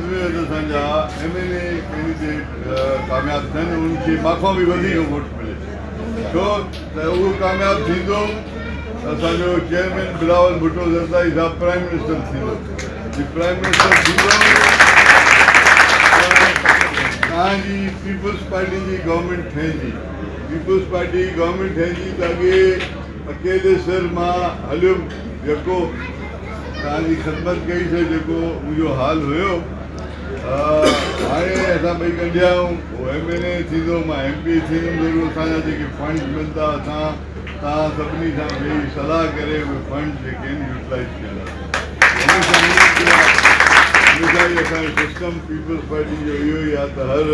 हुयो त असांजा MLA कैंडिडेट कामयाबु थियनि उनखे माखो बि वधीक वोट मिले छो त उहो कामयाबु थींदो त असांजो चेयरमैन बिलावल भुट्टो ज़रदारी साहिबु प्राइम मिनिस्टर थींदो जी प्राइम मिनिस्टर थींदो तव्हांजी पीपल्स पार्टी जी गवर्नमेंट ठहंदी पीपल्स पार्टी गवर्नमेंट ठहंदी त अॻे अकेले सिर मां हलियुमि जेको तव्हांजी ख़िदमत कई से जेको मुंहिंजो हाल हुयो हाणे असां ॿई गंढिया आहियूं उहो MLA थींदो मां MP थींदुमि ज़रूरु असांजा जेके फंड्स मिलंदा असां तव्हां सभिनी सां वेही सलाह करे उहे फंड्स जेके आहिनि यूटिलाइज़ कयल हमेशह ई असांजो सिस्टम पीपल्स पार्टी जो इहो ई आहे त हर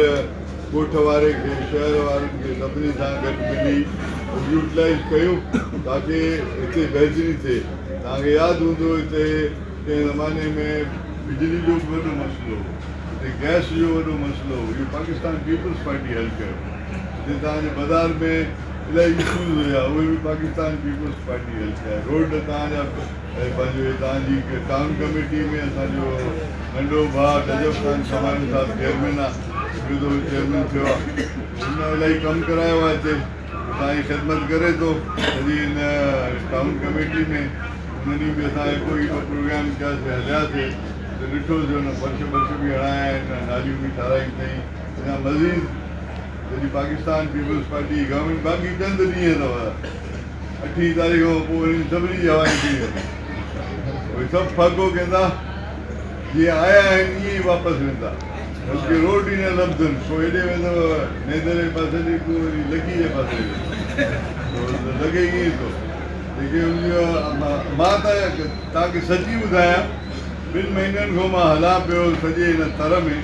ॻोठ वारे खे शहर वारनि खे सभिनी सां गॾु मिली यूटिलाइज़ कयूं ताकी हिते बहितरी थिए तव्हांखे यादि हूंदो हिते कंहिं ज़माने में बिजली जो बि वॾो मसइलो हो हिते गैस जो वॾो मसइलो हो इहो पाकिस्तान पीपल्स पार्टी हल कयो हिते तव्हांजे बाज़ार में इलाही इशूज़ हुया उहे बि पाकिस्तान पीपल्स पार्टी हल कया रोड तव्हांजा पंहिंजो तव्हांजी टाउन कमेटी में असांजो नंढो भाउ डजब ख़ान समानी साहिबु चेयरमैन आहे ॿियो चेयरमैन थियो आहे हुन इलाही कमु करायो आहे हिते तव्हांजी ख़िदमत करे थो सॼी हिन टाउन कमेटी में उन्हनि बि असां कोई प्रोग्राम कयासीं हलियासीं त ॾिठोसीं हुन फर्श बि हणाया आहिनि नालियूं बि ठारायूं अथई अञा मज़ीद जॾहिं पाकिस्तान पीपल्स पार्टी गवर्नमेंट बाक़ी चंद ॾींहं अथव 8 तारीख़ खां पोइ वरी सभिनी जी हवायूं थी उहे सभु फ़ाक़ो कंदा जीअं आया आहिनि ईअं ई वापसि वेंदा बल्कि रोड ई न लभंदुनि को हेॾे वेंदव नेदर जे पासे ॾे को वरी लकी जे पासे लॻे ईअं थो जेके मां त तव्हांखे सची ॿुधायां 2 महीननि खां मां हलां पियो सॼे हिन तर में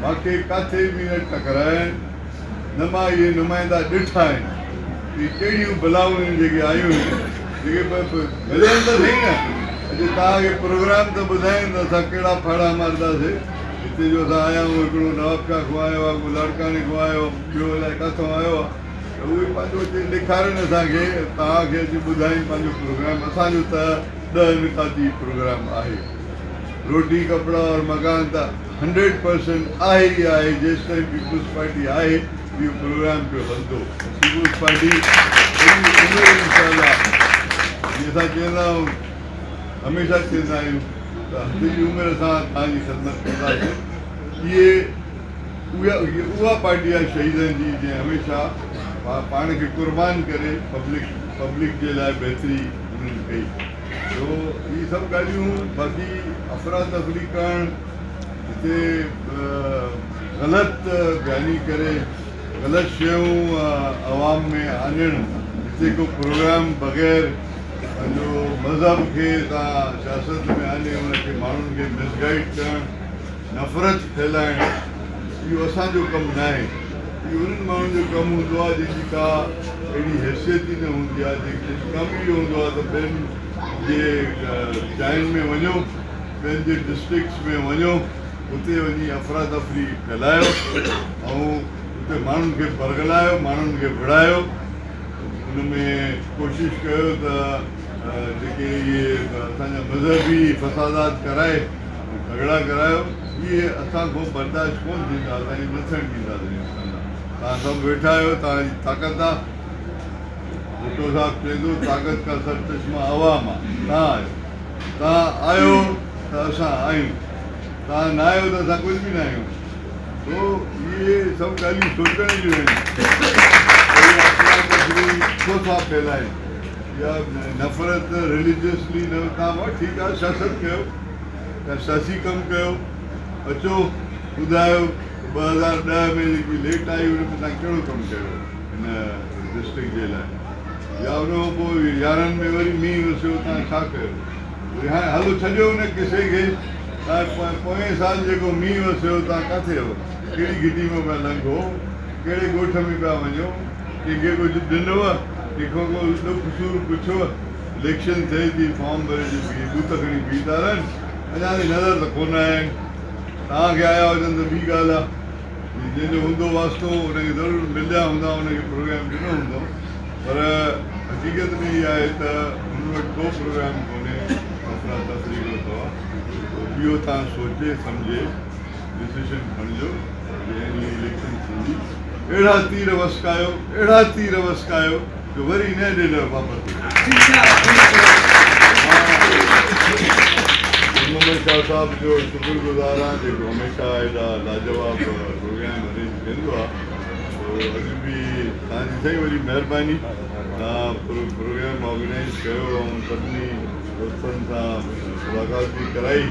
मूंखे किथे बि न टकराया आहिनि न मां इहे नुमाइंदा ॾिठा आहिनि कि कहिड़ियूं बलाऊं आहिनि जेके आयूं आहिनि जेके मिलनि त सही न अॼु तव्हांखे प्रोग्राम त ॿुधाइनि त असां कहिड़ा फाड़ा मारंदासीं हिते जो असां आया आहियूं हिकिड़ो नवाब शाह खां आयो आहे को लाड़काने खां आयो ॿियो अलाए किथां आयो आहे त उहे पंहिंजो हिते ॾेखारनि असांखे तव्हांखे अची ॿुधाइनि पंहिंजो प्रोग्राम असांजो त 10 निकाती प्रोग्राम आहे रोटी कपिड़ा और मकान त 100% आहे ई आहे जेसि ताईं पीपल्स पार्टी आहे इहो प्रोग्राम पियो हलंदो पीपल्स पार्टी जीअं असां चवंदा आहियूं हमेशह चवंदा आहियूं त सॼी उमिरि असां तव्हांजी ख़िदमत कंदासीं इहे उहा पार्टी आहे शहीदनि जी जंहिं हमेशह पाण खे क़ुर्बान करे पब्लिक जे लाइ बहितरी उन्हनि कई तो इहे सभु ॻाल्हियूं बाक़ी अफ़रा तफ़री करणु हिते ग़लति बयानी करे ग़लति शयूं आवाम में आणणु हिते को प्रोग्राम बग़ैर पंहिंजो मज़हब खे तव्हां सियासत में आणे उनखे माण्हुनि खे मिसगाइड करणु नफ़रत फैलाइणु इहो असांजो कमु न आहे इहो उन्हनि माण्हुनि जो कमु हूंदो आहे जंहिंजी का अहिड़ी हैसियत ई न हूंदी आहे जंहिंखे कमु इहो हूंदो आहे त ॿियनि जे शहरनि में वञो ॿियनि जे डिस्ट्रिक्ट्स में वञो उते वञी अफ़रा तफ़री फैलायो ऐं उते माण्हुनि खे बरगलायो माण्हुनि खे विड़ायो उन में कोशिशि कयो त जेके इहे असांजा मज़हबी फ़सादात कराए झगड़ा करायो इहे असांखां बर्दाश्त कोन थींदा असांजी न थियणु ॾींदासीं तव्हां सभु वेठा आहियो तव्हांजी ताक़त आहे भुट्टो साहिबु चवंदो ताक़त का सर चश्मा आवाम आहे तव्हां आयो त असां आहियूं तव्हां न आहियो त असां कुझु बि न आहियूं तो इहे सभु ॻाल्हियूं सोचण जूं आहिनि छो था फैलाइनि या नफ़रत रिलीजियसली न तव्हां ठीकु आहे सियासत कयो या सियासी कमु कयो अचो ॿुधायो 2010 में जेकी लेट आई हुन में तव्हां कहिड़ो कमु कयो हिन डिस्ट्रिक्ट जे लाइ या उन खां पोइ 11 में वरी मींहुं वसियो तव्हां छा कयो वरी हाणे हलो छॾियो हुन किसे खे तव्हां पोएं साल जेको मींहुं वसियो तव्हां किथे हो कहिड़ी घिटी में पिया लंघो कहिड़े ॻोठ में पिया वञो कंहिंखे कुझु ॾिनव कंहिंखां को ॾुख सूर पुछो इलेक्शन थिए थी फॉर्म भरे बि बूथ खणी बीहंदा रहनि अञा ताईं नज़र त कोन आया आहिनि तव्हांखे आया हुजनि त ॿी ॻाल्हि आहे जंहिंजो हूंदो वास्तो हुनखे ज़रूरु मिलिया हूंदा हुनखे प्रोग्राम ॾिनो हूंदो पर हक़ीक़त में इहा आहे त हुन वटि को प्रोग्राम कोन्हे अफ़रा तफ़री जो अथव इहो तव्हां सोचे सम्झे डिसीजन खणिजो इलेक्शन थींदी अहिड़ा तीर वसकायो जो वरी न ॾेढ वापसि शाह साहब जो शुक्रगुज़ार आहियां जेको हमेशह एॾा लाजवाब प्रोग्राम अरेंज कंदो आहे अॼु बि तव्हांजी साईं वरी महिरबानी तव्हां प्रोग्राम ऑर्गेनाइज़ कयो ऐं सभिनी दोस्तनि सां मुलाक़ात बि कराई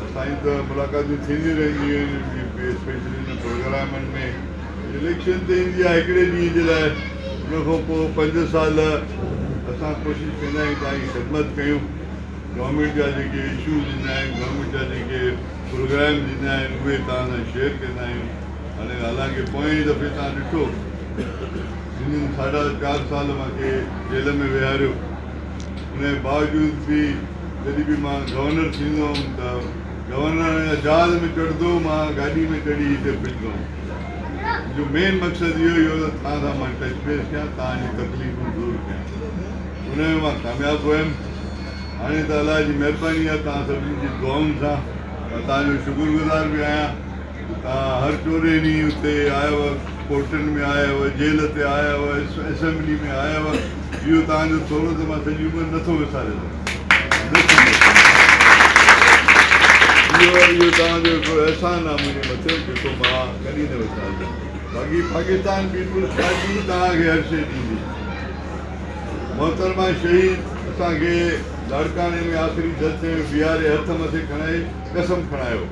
असांजी त मुलाक़ातूं थींदियूं रहंदियूं आहिनि स्पेशली हिन प्रोग्रामनि में इलेक्शन त ईंदी आहे हिकिड़े ॾींहं जे लाइ उनखां पोइ 5 साल असां कोशिशि कंदा आहियूं तव्हांजी ख़िदमत कयूं गवर्नमेंट जा जेके इशूज़ ईंदा आहिनि गवर्नमेंट जा जेके प्रोग्राम ईंदा आहिनि उहे तव्हां सां शेयर कंदा आहियूं हाणे हालांकि पोएं दफ़े तव्हां ॾिठो हिननि 4.5 साल मूंखे जेल में विहारियो उनजे बावजूद बि जॾहिं बि मां गवर्नर थींदो हुउमि त गवर्नर जा जहाज़ में चढ़ंदो मां गाॾी में चढ़ी हिते फिरंदो हुउमि जो मेन मक़सदु इहो ई हो त तव्हां सां मां टच बेस कयां तव्हांजी तकलीफ़ूं दूरि कयां उनमें मां कामयाबु हुयुमि हाणे त अलाह जी महिरबानी आहे तव्हां सभिनी जी दुआउनि सां तव्हांजो शुक्रगुज़ार बि आहियां तव्हां हर 4 ॾींहुं हुते आयव कोर्टनि में आयव जेल ते आयव असेंबली में आयव इहो तव्हांजो थोरो त मां सॼी उमिरि नथो विसारे इहो तव्हांजो हिकिड़ो अहसान आहे मुंहिंजे मथे जेको मां कॾहिं न विसारंदुमि बाक़ी पाकिस्तान पीपुल्स पार्टी तव्हांखे हर शइ ॾींदी मोहतरमा शहीद असांखे लाड़काने में आख़िरी दस्ते में बीहारे हथ मथे खणाए कसम खणायो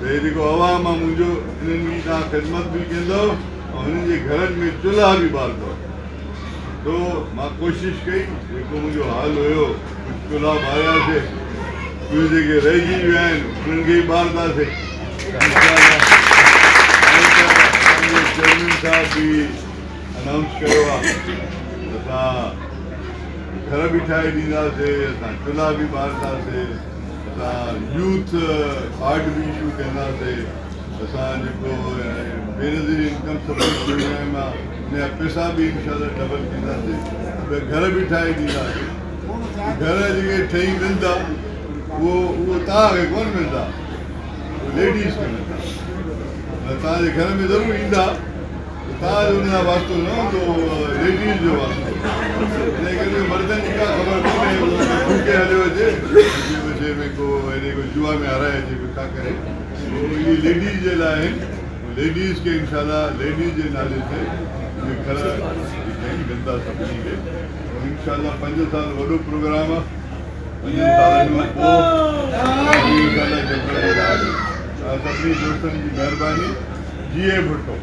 त हे जेको अवाम आहे मुंहिंजो हिननि जी तव्हां ख़िदमत बि कंदव ऐं हिननि जे घरनि में चुल्हा बि ॿारंदव तो मां कोशिशि कई जेको मुंहिंजो हाल हुयो कुझु चुल्हा ॿारियासीं उहे जेके रहिजी विया आहिनि उन्हनि खे ई ॿारंदासीं चेयरमैन साहब बि अनाउंस कयो आहे असां घर बि ठाहे ॾींदासीं असां चुल्हा बि ॿारंदासीं असां यूथ आर्ट बि इशू कंदासीं असां जेको बेनज़ीर इनकम सपोर्ट प्रोग्राम आहे उन जा पैसा बि इंशाल्लाह डबल कंदासीं घर बि ठाहे ॾींदासीं घर जेके ठही वेंदा उहो तव्हांखे कोन मिलंदा लेडीज़ खे मिलंदा तव्हांजे घर में ज़रूरु ईंदा तव्हांजो हुन सां वास्तो न हूंदो लेडीज़ जो वास्तो हिन करे मर्दनि जी का ख़बर कोन्हे भूखे हलियो अचे बजे में को हेॾे को जुआ में हाराए अचे को छा करे इहे लेडीज़ जे लाइ आहिनि लेडीज़ खे इनशाला लेडीज़ जे नाले ते घर मिलंदा सभिनी खे इनशाला 5 साल वॾो प्रोग्राम आहे 5 सालनि खां पोइ सभिनी दोस्तनि जी महिरबानी जीए भुट्टो